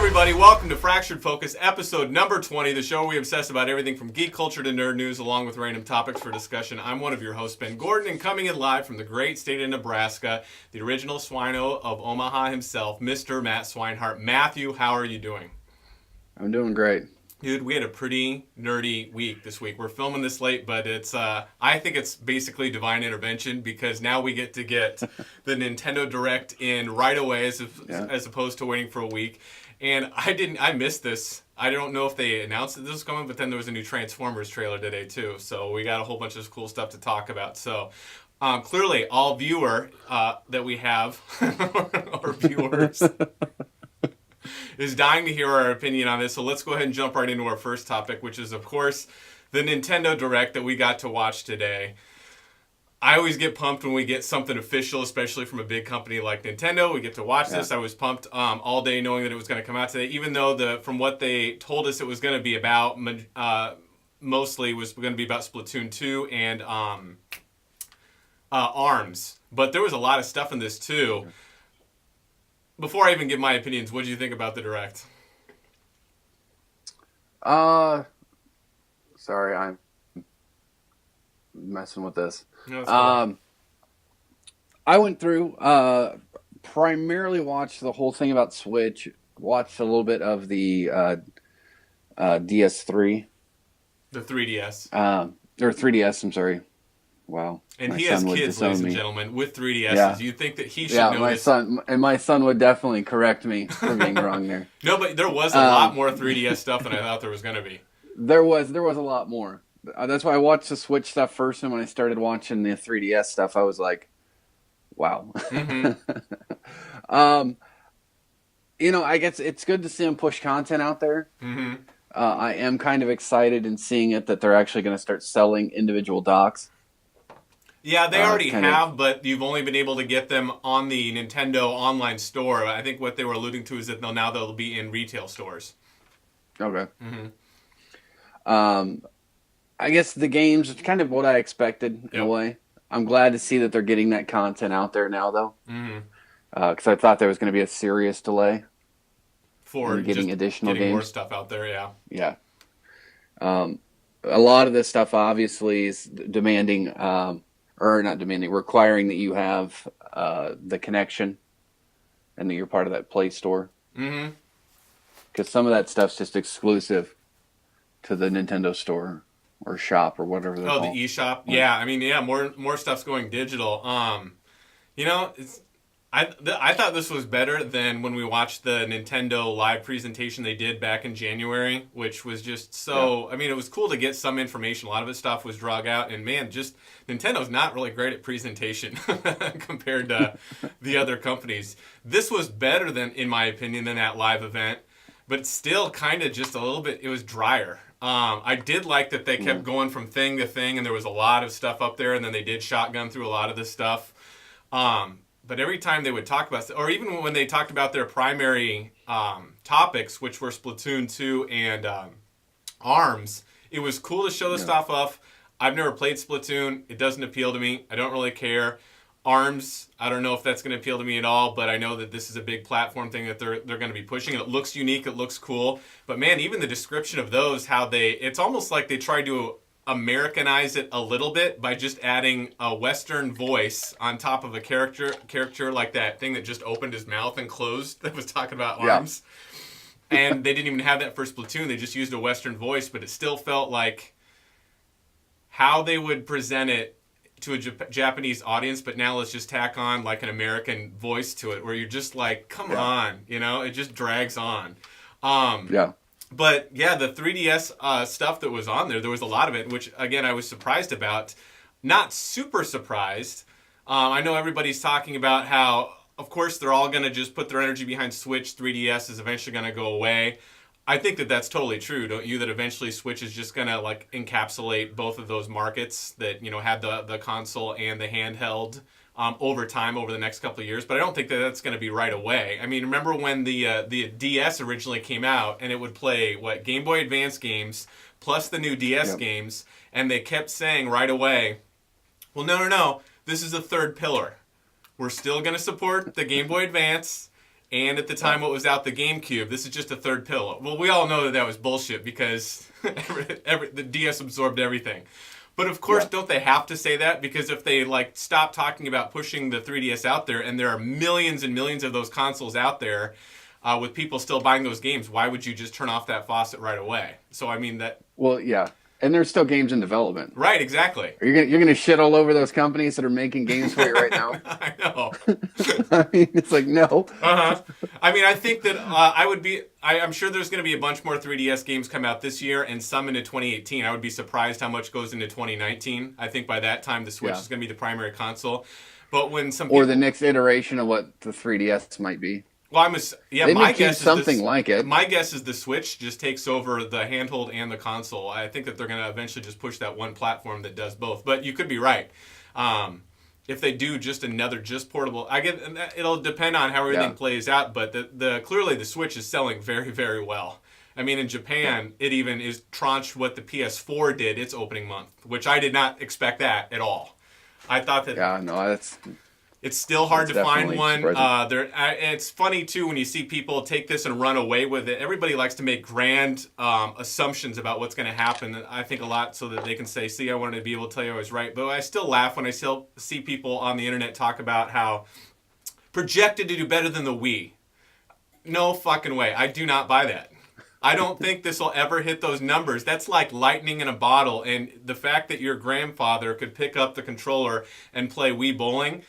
everybody, welcome to Fractured Focus, episode number 20, the show where we obsess about everything from geek culture to nerd news, along with random topics for discussion. I'm one of your hosts, Ben Gordon, and coming in live from the great state of Nebraska, the original swino of Omaha himself, Mr. Matt Swinehart. Matthew, how are you doing? I'm doing great. Dude, we had a pretty nerdy week this week. We're filming this late, but it's I think it's basically divine intervention because now we get to get the Nintendo Direct in right away as opposed to waiting for a week. And I missed this. I don't know if they announced that this was coming, but then there was a new Transformers trailer today too. So we got a whole bunch of cool stuff to talk about. So clearly, all viewer that we have, or viewers, is dying to hear our opinion on this. So let's go ahead and jump right into our first topic, which is, of course, the Nintendo Direct that we got to watch today. I always get pumped when we get something official, especially from a big company like Nintendo. We get to watch this. I was pumped all day knowing that it was going to come out today, even though from what they told us it was going to be about, mostly was going to be about Splatoon 2 and ARMS. But there was a lot of stuff in this, too. Before I even give my opinions, what did you think about the Direct? Sorry, I'm messing with this. No, cool. I went through, primarily watched the whole thing about Switch, watched a little bit of the DS3. The 3DS. Or 3DS, I'm sorry. Wow. And he has kids, ladies and gentlemen, with 3DSs. Yeah. You'd think that he should know this. My son would definitely correct me for being wrong there. No, but there was a lot more 3DS stuff than I thought there was going to be. There was a lot more. That's why I watched the Switch stuff first, and when I started watching the 3DS stuff, I was like, wow. Mm-hmm. I guess it's good to see them push content out there. Mm-hmm. I am kind of excited in seeing it that they're actually going to start selling individual docks. Yeah, they already have, but you've only been able to get them on the Nintendo online store. I think what they were alluding to is that they'll be in retail stores. Okay. Mm-hmm. I guess the game's kind of what I expected in a way. I'm glad to see that they're getting that content out there now, though. Mm-hmm. Because I thought there was going to be a serious delay for getting additional games. More stuff out there, yeah. Yeah. A lot of this stuff obviously is requiring that you have the connection and that you're part of that Play Store. Mm-hmm. Because some of that stuff's just exclusive to the Nintendo Store or shop or whatever they're called. The eShop? Yeah, I mean, more stuff's going digital. I thought this was better than when we watched the Nintendo live presentation they did back in January, which was just so... Yeah. I mean, it was cool to get some information. A lot of his stuff was drug out, and man, just Nintendo's not really great at presentation compared to the other companies. This was better than, in my opinion, than that live event, but still kind of just a little bit... It was drier. I did like that they kept going from thing to thing, and there was a lot of stuff up there, and then they did shotgun through a lot of this stuff. But every time they would talk about, or even when they talked about their primary topics, which were Splatoon 2 and ARMS, it was cool to show the stuff off. I've never played Splatoon. It doesn't appeal to me. I don't really care. ARMS, I don't know if that's going to appeal to me at all, but I know that this is a big platform thing that they're going to be pushing. It looks unique. It looks cool. But man, even the description of those, it's almost like they tried to Americanize it a little bit by just adding a Western voice on top of a character like that thing that just opened his mouth and closed that was talking about ARMS. And they didn't even have that for Splatoon. They just used a Western voice, but it still felt like how they would present it to a Japanese audience, but now let's just tack on like an American voice to it where you're just like, come on, it just drags on. But yeah, the 3DS stuff that was on there was a lot of it, which again, I was surprised about. Not super surprised. I know everybody's talking about how, of course, they're all going to just put their energy behind Switch. 3DS is eventually going to go away. I think that that's totally true, don't you? That eventually Switch is just going to like encapsulate both of those markets that, have the console and the handheld over time, over the next couple of years. But I don't think that that's going to be right away. I mean, remember when the DS originally came out and it would play, Game Boy Advance games plus the new DS games, and they kept saying right away, well, no, this is a third pillar. We're still going to support the Game Boy Advance And at the time, what was out, the GameCube. This is just a third pillow. Well, we all know that was bullshit because the DS absorbed everything. But of course, don't they have to say that? Because if they like stop talking about pushing the 3DS out there, and there are millions and millions of those consoles out there, with people still buying those games, why would you just turn off that faucet right away? So I mean that. Well, yeah, and there's still games in development. Right, exactly. You're gonna shit all over those companies that are making games for you right now. I know. I mean, it's like no. I mean, I think that I'm sure there's going to be a bunch more 3DS games come out this year and some into 2018. I would be surprised how much goes into 2019. I think by that time the Switch is going to be the primary console. But when some or the next iteration of what the 3DS might be. Well, they my may guess keep something like it. My guess is the Switch just takes over the handheld and the console. I think that they're going to eventually just push that one platform that does both. But you could be right. If they do just another portable, it'll depend on how everything plays out. But clearly the Switch is selling very, very well. I mean, in Japan, it even is tranched what the PS4 did its opening month, which I did not expect that at all. I thought that. Yeah, no, that's. It's still hard to find one. Surprising. It's funny, too, when you see people take this and run away with it. Everybody likes to make grand assumptions about what's going to happen, I think, a lot so that they can say, see, I wanted to be able to tell you I was right. But I still laugh when I still see people on the internet talk about how projected to do better than the Wii. No fucking way. I do not buy that. I don't think this will ever hit those numbers. That's like lightning in a bottle. And the fact that your grandfather could pick up the controller and play Wii Bowling,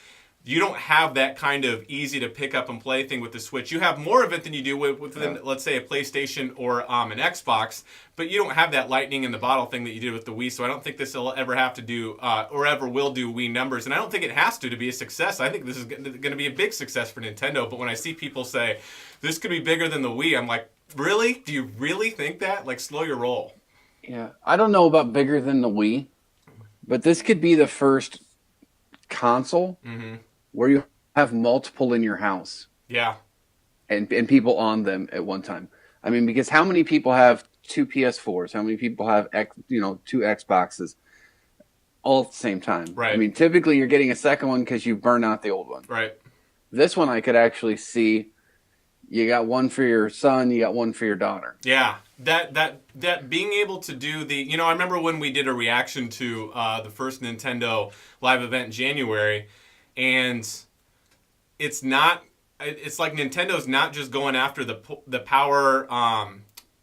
you don't have that kind of easy to pick up and play thing with the Switch. You have more of it than you do within, let's say, a PlayStation or an Xbox, but you don't have that lightning in the bottle thing that you did with the Wii. So I don't think this will ever have to do, or ever will do Wii numbers. And I don't think it has to be a success. I think this is going to be a big success for Nintendo. But when I see people say, this could be bigger than the Wii, I'm like, really? Do you really think that? Like, slow your roll. Yeah. I don't know about bigger than the Wii, but this could be the first console where you have multiple in your house. Yeah. And people on them at one time. I mean, because how many people have two PS4s? How many people have two Xboxes all at the same time? Right. I mean, typically you're getting a second one because you burn out the old one. Right. This one I could actually see. You got one for your son, you got one for your daughter. Yeah, that being able to do the, I remember when we did a reaction to the first Nintendo live event in January, and it's like Nintendo's not just going after the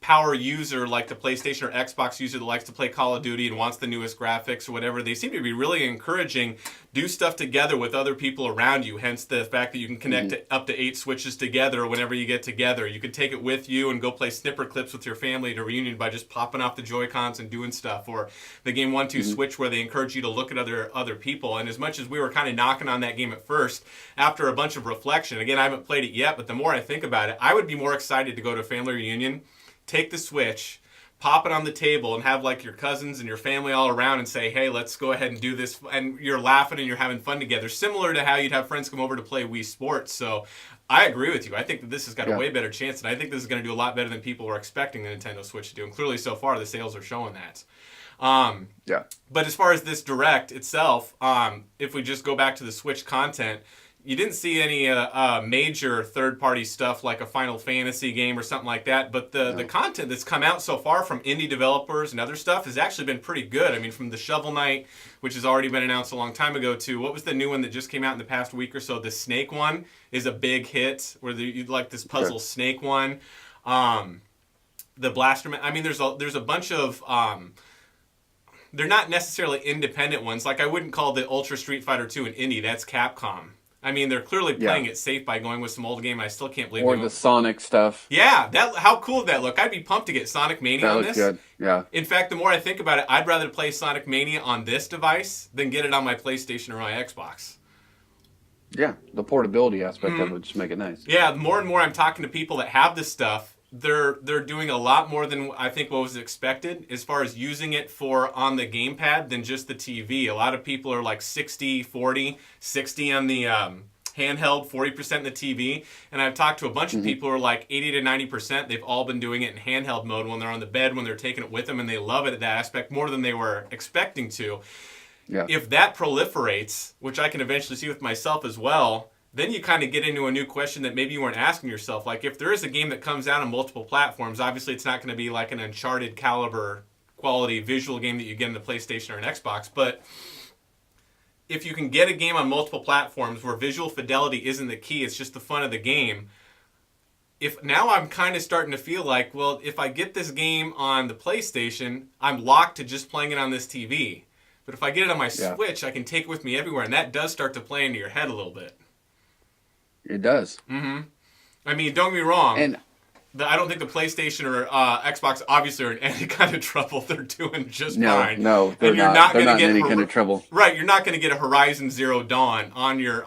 power user like the PlayStation or Xbox user that likes to play Call of Duty and wants the newest graphics or whatever. They seem to be really encouraging do stuff together with other people around you, hence the fact that you can connect up to 8 Switches together whenever you get together. You can take it with you and go play snipper clips with your family at a reunion by just popping off the Joy-Cons and doing stuff. Or the game 1-2 Switch where they encourage you to look at other people. And as much as we were kind of knocking on that game at first, after a bunch of reflection, again, I haven't played it yet, but the more I think about it, I would be more excited to go to a family reunion, take the Switch, pop it on the table, and have like your cousins and your family all around and say, hey, let's go ahead and do this. And you're laughing and you're having fun together, similar to how you'd have friends come over to play Wii Sports. So I agree with you. I think that this has got a way better chance, and I think this is going to do a lot better than people were expecting the Nintendo Switch to do. And clearly so far the sales are showing that. But as far as this Direct itself, if we just go back to the Switch content, you didn't see any major third-party stuff like a Final Fantasy game or something like that, but the content that's come out so far from indie developers and other stuff has actually been pretty good. I mean, from the Shovel Knight, which has already been announced a long time ago, to what was the new one that just came out in the past week or so? The Snake one is a big hit, where you'd like this puzzle Snake one. The Blaster Man. I mean, there's a bunch of... they're not necessarily independent ones. Like, I wouldn't call the Ultra Street Fighter 2 an indie. That's Capcom. I mean, they're clearly playing it safe by going with some old game. I still can't believe. Or the Sonic stuff. Yeah, how cool would that look? I'd be pumped to get Sonic Mania on this. That looks good. Yeah. In fact, the more I think about it, I'd rather play Sonic Mania on this device than get it on my PlayStation or my Xbox. Yeah, the portability aspect of it would just make it nice. Yeah, the more and more I'm talking to people that have this stuff, they're doing a lot more than I think what was expected as far as using it for on the gamepad than just the TV. A lot of people are like 60-40, 60 on the handheld, 40% in the TV. And I've talked to a bunch of people who are like 80 to 90%. They've all been doing it in handheld mode when they're on the bed, when they're taking it with them, and they love it at that aspect more than they were expecting to. Yeah. If that proliferates, which I can eventually see with myself as well, then you kind of get into a new question that maybe you weren't asking yourself. Like, if there is a game that comes out on multiple platforms, obviously it's not going to be like an Uncharted caliber quality visual game that you get in the PlayStation or an Xbox. But if you can get a game on multiple platforms where visual fidelity isn't the key, it's just the fun of the game. If now I'm kind of starting to feel like, well, if I get this game on the PlayStation, I'm locked to just playing it on this TV. But if I get it on my Switch, I can take it with me everywhere, and that does start to play into your head a little bit. It does. Mm-hmm. I mean, don't get me wrong. And I don't think the PlayStation or Xbox obviously are in any kind of trouble. They're doing just fine. No, they're not. They're not in any kind of trouble. Right, you're not going to get a Horizon Zero Dawn on your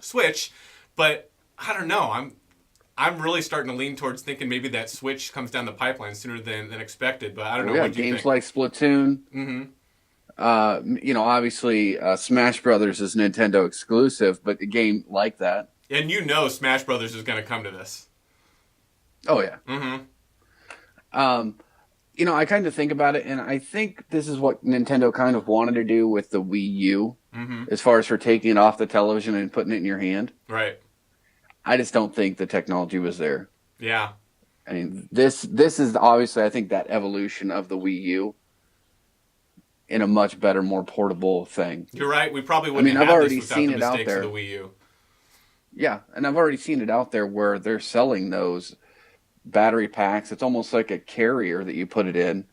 Switch, but I don't know. I'm really starting to lean towards thinking maybe that Switch comes down the pipeline sooner than expected. But I don't know. Yeah, what do you games think? like Splatoon. Mm-hmm. Obviously, Smash Brothers is Nintendo exclusive, but a game like that. And Smash Brothers is going to come to this. Oh yeah. Mm-hmm. I kind of think about it, and I think this is what Nintendo kind of wanted to do with the Wii U, as far as for taking it off the television and putting it in your hand. Right. I just don't think the technology was there. Yeah. I mean, this is obviously, I think, that evolution of the Wii U in a much better, more portable thing. You're right. We probably wouldn't have this without the mistakes of the Wii U. Yeah, and I've already seen it out there where they're selling those battery packs. It's almost like a carrier that you put it in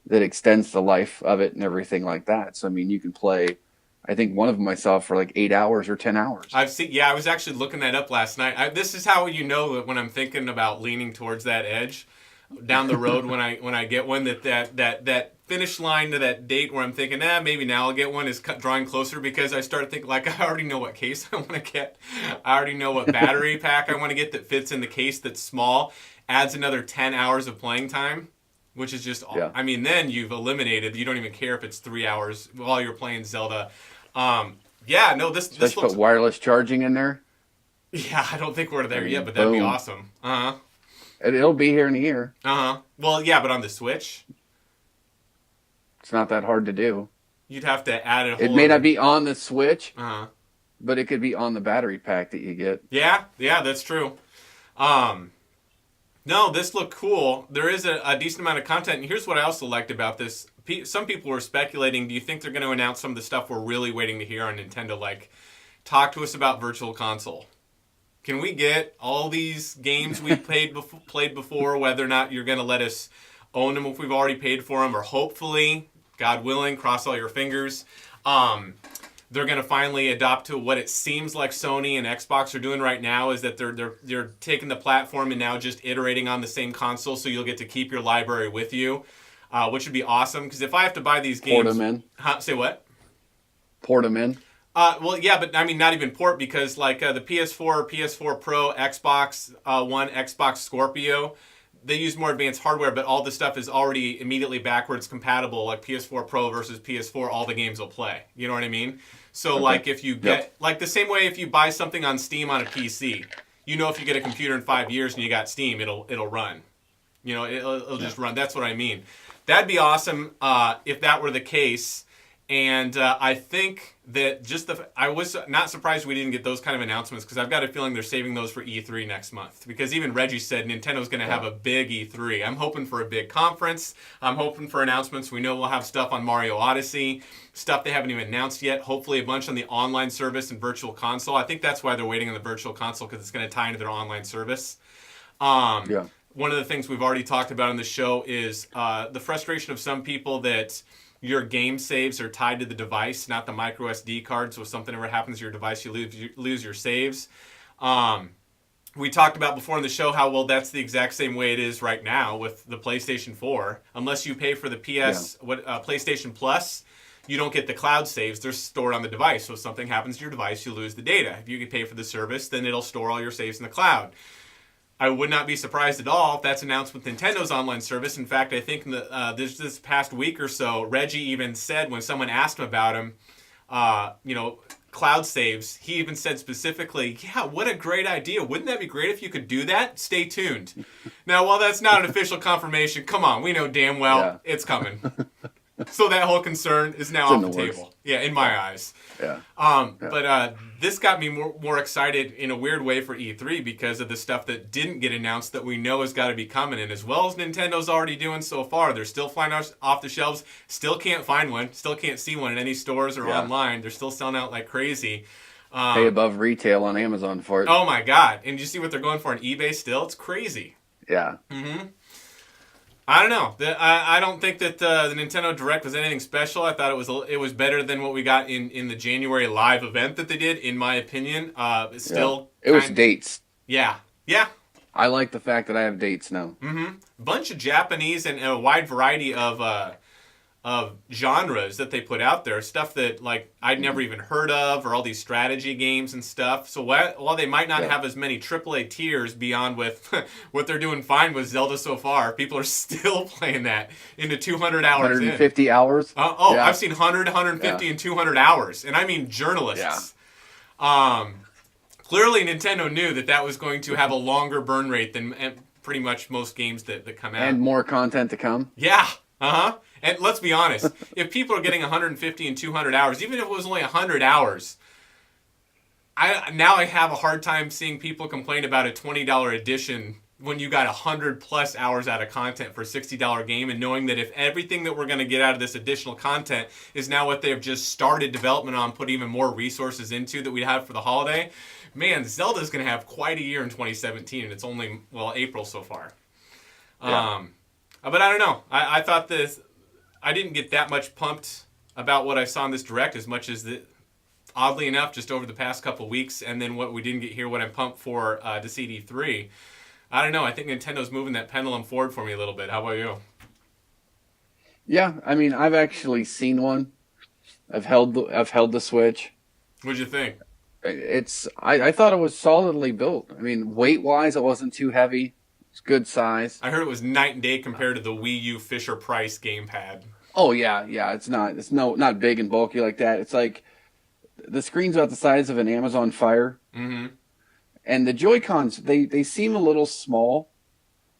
that extends the life of it and everything like that. So, I mean, you can play, I think one of them I saw for like 8 hours or 10 hours. I was actually looking that up last night. This is how you know that when I'm thinking about leaning towards that edge down the road when I get one, that finish line to that date where I'm thinking, maybe now I'll get one is drawing closer, because I start thinking, like, I already know what case I want to get. I already know what battery pack I want to get that fits in the case that's small, adds another 10 hours of playing time, which is just, I mean, then you've eliminated, you don't even care if it's 3 hours while you're playing Zelda. This looks... put wireless charging in there? Yeah, I don't think we're there yet, but that'd be awesome. Uh-huh. It'll be here in a year. Uh-huh. Well, yeah, but on the Switch? It's not that hard to do. You'd have to add a whole... It may not be on the Switch, but it could be on the battery pack that you get. Yeah, that's true. No, this looked cool. There is a decent amount of content, and here's what I also liked about this. Some people were speculating, do you think they're going to announce some of the stuff we're really waiting to hear on Nintendo, like, talk to us about Virtual Console? Can we get all these games we've played before, whether or not you're going to let us own them if we've already paid for them, or hopefully, God willing, cross all your fingers, they're going to finally adopt to what it seems like Sony and Xbox are doing right now, is that they're taking the platform and now just iterating on the same console, so you'll get to keep your library with you, which would be awesome. Because if I have to buy these games... Port them in. Say what? Port them in. Well, yeah, but I mean, not even port, because like the PS4, PS4 Pro, Xbox One, Xbox Scorpio, they use more advanced hardware, but all the stuff is already immediately backwards compatible. Like PS4 Pro versus PS4, all the games will play. You know what I mean? So okay. Like if you get, like the same way if you buy something on Steam on a PC, you know if you get a computer in 5 years and you got Steam, it'll run. You know, it'll just run. That's what I mean. That'd be awesome if that were the case. And I think that I was not surprised we didn't get those kind of announcements, because I've got a feeling they're saving those for E3 next month. Because even Reggie said Nintendo's going to have a big E3. I'm hoping for a big conference. I'm hoping for announcements. We know we'll have stuff on Mario Odyssey, stuff they haven't even announced yet. Hopefully a bunch on the online service and Virtual Console. I think that's why they're waiting on the Virtual Console, because it's going to tie into their online service. One of the things we've already talked about on the show is the frustration of some people that your game saves are tied to the device, not the micro SD card. So if something ever happens to your device, you lose your saves. We talked about before in the show how, well, that's the exact same way it is right now with the PlayStation 4. Unless you pay for the PlayStation Plus, you don't get the cloud saves. They're stored on the device. So if something happens to your device, you lose the data. If you can pay for the service, then it'll store all your saves in the cloud. I would not be surprised at all if that's announced with Nintendo's online service. In fact, I think this past week or so, Reggie even said when someone asked him about him, cloud saves, he even said specifically, yeah, what a great idea. Wouldn't that be great if you could do that? Stay tuned. Now, while that's not an official confirmation, come on, we know damn well it's coming. So that whole concern is now off the table. Yeah, in my eyes. Yeah. But this got me more excited in a weird way for E3 because of the stuff that didn't get announced that we know has got to be coming. And as well as Nintendo's already doing so far, they're still flying off the shelves. Still can't find one. Still can't see one in any stores or online. They're still selling out like crazy. Pay above retail on Amazon for it. Oh my God. And you see what they're going for on eBay still? It's crazy. Yeah. Mm-hmm. I don't know. I don't think that the Nintendo Direct was anything special. I thought it was better than what we got in the January live event that they did, in my opinion. It's still... It was dates. Yeah. Yeah. I like the fact that I have dates now. Mm-hmm. Bunch of Japanese and a wide variety of genres that they put out there. Stuff that like I'd never even heard of, or all these strategy games and stuff. So while they might not have as many AAA tiers beyond with what they're doing fine with Zelda so far, people are still playing that into 200 hours 150 hours? I've seen 100, 150, and 200 hours. And I mean journalists. Yeah. Clearly Nintendo knew that was going to have a longer burn rate than pretty much most games that come out. And more content to come? Yeah. Uh-huh. And let's be honest, if people are getting 150 and 200 hours, even if it was only 100 hours, I have a hard time seeing people complain about a $20 edition when you got 100 plus hours out of content for a $60 game, and knowing that if everything that we're going to get out of this additional content is now what they've just started development on, put even more resources into that we'd have for the holiday, man, Zelda's going to have quite a year in 2017, and it's only, April so far. Yeah. But I don't know. I thought I didn't get that much pumped about what I saw in this Direct as much as oddly enough, just over the past couple weeks, and then what we didn't get here, what I'm pumped for to see D3. I don't know. I think Nintendo's moving that pendulum forward for me a little bit. How about you? Yeah, I mean, I've actually seen one. I've held the Switch. What'd you think? I thought it was solidly built. I mean, weight-wise, it wasn't too heavy. It's good size. I heard it was night and day compared to the Wii U Fisher-Price gamepad. Oh yeah. It's not big and bulky like that. It's like the screen's about the size of an Amazon Fire. Mm-hmm. And the Joy-Cons, they seem a little small,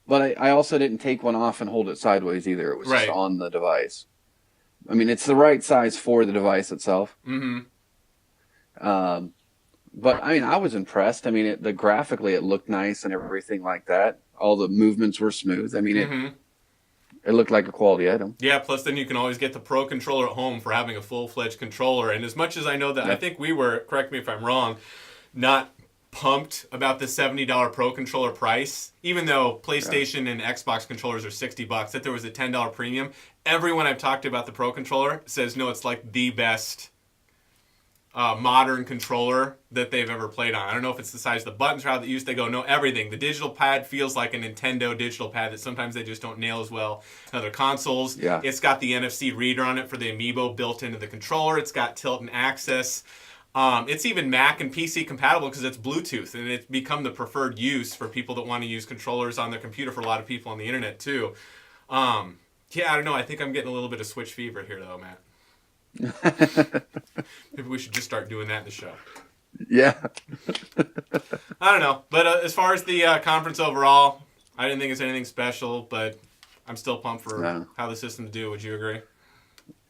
but I also didn't take one off and hold it sideways either. It was just on the device. I mean, it's the right size for the device itself. Mm-hmm. But I mean, I was impressed. I mean, graphically it looked nice and everything like that. All the movements were smooth. I mean, it looked like a quality item. Yeah, plus then you can always get the Pro Controller at home for having a full-fledged controller. And as much as I know that, I think we were, correct me if I'm wrong, not pumped about the $70 Pro Controller price, even though PlayStation and Xbox controllers are $60, that there was a $10 premium. Everyone I've talked to about the Pro Controller says, no, it's like the best modern controller that they've ever played on. I don't know if it's the size of the buttons or how they use. They go, no, everything. The digital pad feels like a Nintendo digital pad that sometimes they just don't nail as well in other consoles. Yeah. It's got the NFC reader on it for the Amiibo built into the controller. It's got tilt and access. It's even Mac and PC compatible because it's Bluetooth, and it's become the preferred use for people that want to use controllers on their computer for a lot of people on the internet too. I don't know. I think I'm getting a little bit of Switch fever here though, Matt. Maybe we should just start doing that in the show. Yeah. I don't know. But as far as the conference overall, I didn't think it's anything special, but I'm still pumped for how the system's do. Would you agree?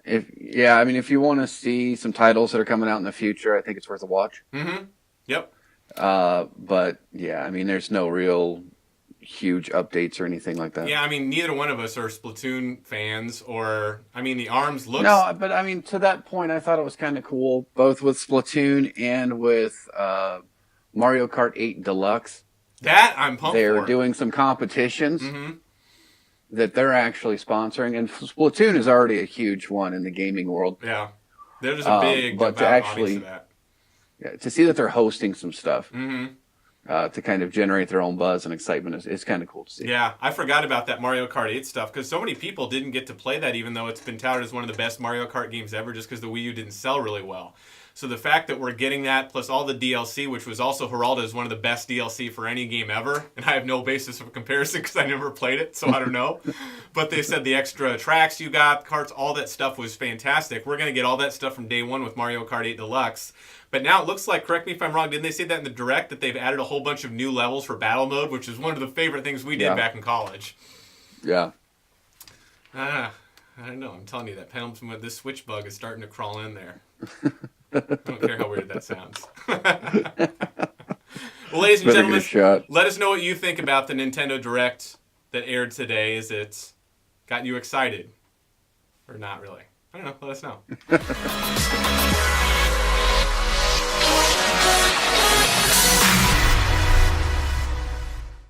I mean, if you want to see some titles that are coming out in the future, I think it's worth a watch. Mm-hmm. Yep. But yeah, I mean, there's no real huge updates or anything like that. Yeah, I mean, neither one of us are Splatoon fans, the ARMS looks... No, but I mean, to that point, I thought it was kind of cool, both with Splatoon and with Mario Kart 8 Deluxe. That I'm pumped for. They're doing some competitions that they're actually sponsoring, and Splatoon is already a huge one in the gaming world. Yeah, there's a big but to actually, that. Yeah, to see that they're hosting some stuff. To kind of generate their own buzz and excitement is kind of cool to see. Yeah, I forgot about that Mario Kart 8 stuff because so many people didn't get to play that, even though it's been touted as one of the best Mario Kart games ever, just because the Wii U didn't sell really well. So the fact that we're getting that, plus all the DLC, which was also heralded as one of the best DLC for any game ever, and I have no basis of comparison because I never played it, so I don't know. But they said the extra tracks you got, carts, all that stuff was fantastic. We're going to get all that stuff from day one with Mario Kart 8 Deluxe. But now it looks like, correct me if I'm wrong, didn't they say that in the Direct, that they've added a whole bunch of new levels for battle mode, which is one of the favorite things we did back in college? Yeah. I don't know. I'm telling you that penultimate, this switch bug is starting to crawl in there. I don't care how weird that sounds. Well, ladies and gentlemen, let us know what you think about the Nintendo Direct that aired today. Is it got you excited? Or not really? I don't know. Let us know.